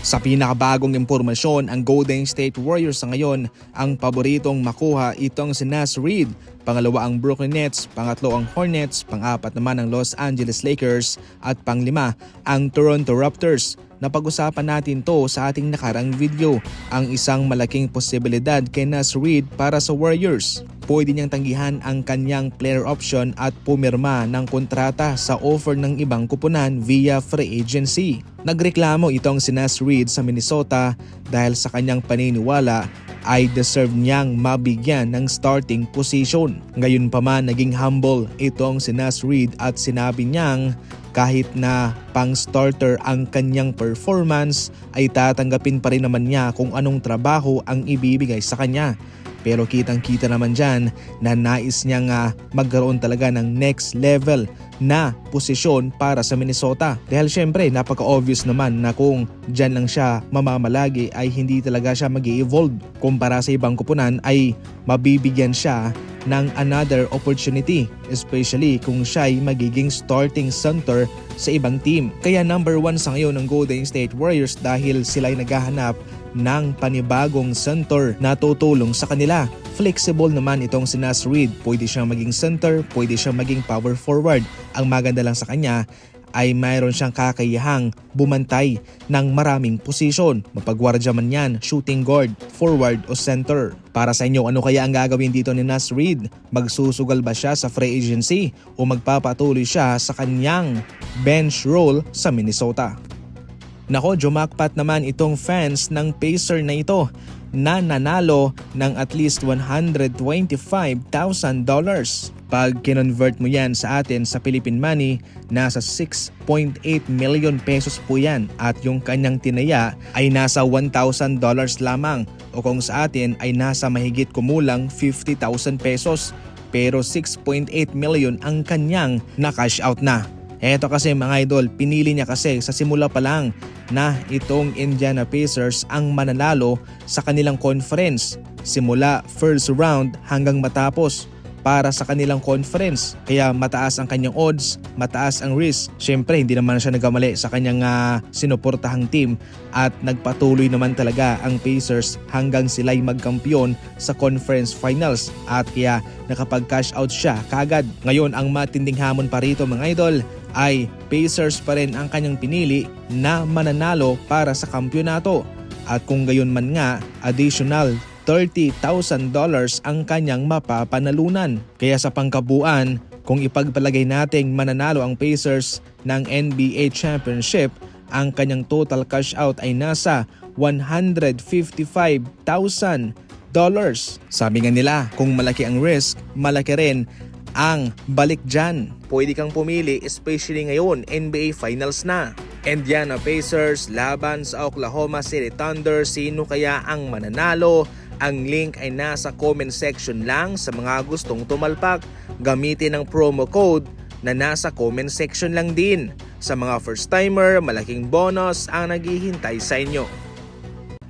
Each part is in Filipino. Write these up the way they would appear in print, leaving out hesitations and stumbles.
Sa pinakabagong impormasyon, ang Golden State Warriors sa ngayon ang paboritong makuha itong si Naz Reid. Pangalawa ang Brooklyn Nets, pangatlo ang Hornets, pang-apat naman ang Los Angeles Lakers at panglima ang Toronto Raptors. Napag-usapan natin to sa ating nakarang video, ang isang malaking posibilidad kay Naz Reid para sa Warriors. Pwede niyang tanggihan ang kanyang player option at pumirma ng kontrata sa offer ng ibang kupunan via free agency. Nagreklamo itong si Naz Reid sa Minnesota dahil sa kanyang paniniwala ay deserve niyang mabigyan ng starting position. Ngayon pa man naging humble itong si Naz Reid at sinabi niyang kahit na pang starter ang kanyang performance ay tatanggapin pa rin naman niya kung anong trabaho ang ibibigay sa kanya. Pero kitang-kita naman dyan na nais niyang magkaroon talaga ng next level na posisyon para sa Minnesota. Dahil syempre napaka-obvious naman na kung dyan lang siya mamamalagi ay hindi talaga siya mag-i-evolve. Kumpara sa ibang kupunan ay mabibigyan siya ng another opportunity, especially kung siya ay magiging starting center sa ibang team. Kaya number 1 sa ngayon ng Golden State Warriors dahil sila ay naghahanap ng panibagong center na tutulong sa kanila. Flexible naman itong si Naz Reid. Pwede siyang maging center, pwede siyang maging power forward. Ang maganda lang sa kanya ay mayroon siyang kakayahang bumantay ng maraming posisyon. Mapagwardya man yan, shooting guard, forward o center. Para sa inyo, ano kaya ang gagawin dito ni Naz Reid? Magsusugal ba siya sa free agency o magpapatuloy siya sa kanyang bench role sa Minnesota? Nako, jumakpat naman itong fans ng Pacer na ito na nanalo ng at least $125,000. Pag kinonvert mo yan sa atin sa Philippine money, nasa 6.8 million pesos po yan at yung kanyang tinaya ay nasa $1,000 lamang o kung sa atin ay nasa mahigit kumulang 50,000 pesos pero 6.8 million ang kanyang na-cash out na. Eto kasi mga idol, pinili niya kasi sa simula pa lang na itong Indiana Pacers ang mananalo sa kanilang conference simula first round hanggang matapos para sa kanilang conference. Kaya mataas ang kanyang odds, mataas ang risk. Syempre hindi naman siya nagkamali sa kanyang sinuportahang team at nagpatuloy naman talaga ang Pacers hanggang sila'y magkampiyon sa conference finals at kaya nakapag-cash out siya kagad. Ngayon ang matinding hamon pa rito mga idol ay Pacers pa rin ang kanyang pinili na mananalo para sa kampyonato. At kung gayon man nga, additional $30,000 ang kanyang mapapanalunan. Kaya sa pangkabuuan, kung ipagpalagay nating mananalo ang Pacers ng NBA Championship, ang kanyang total cash out ay nasa $155,000. Sabi nga nila, kung malaki ang risk, malaki rin ang balik dyan. Pwede kang pumili especially ngayon, NBA Finals na. Indiana Pacers laban sa Oklahoma City Thunder, sino kaya ang mananalo? Ang link ay nasa comment section lang sa mga gustong tumalpak. Gamitin ang promo code na nasa comment section lang din. Sa mga first timer, malaking bonus ang naghihintay sa inyo.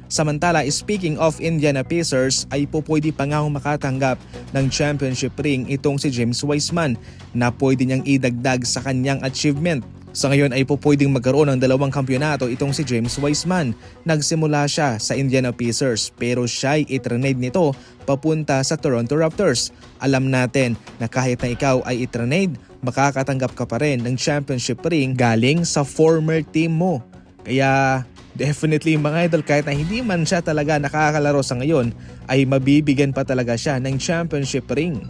Samantala, speaking of Indiana Pacers ay pwede pa nga makatanggap ng championship ring itong si James Wiseman na pwede niyang idagdag sa kanyang achievement. Sa ngayon ay pwedeng magkaroon ng 2 kampyonato itong si James Wiseman. Nagsimula siya sa Indiana Pacers pero siya'y itranade nito papunta sa Toronto Raptors. Alam natin na kahit na ikaw ay itranade, makakatanggap ka pa rin ng championship ring galing sa former team mo. Kaya definitely mga idol, kahit na hindi man siya talaga nakakalaro sa ngayon, ay mabibigyan pa talaga siya ng championship ring.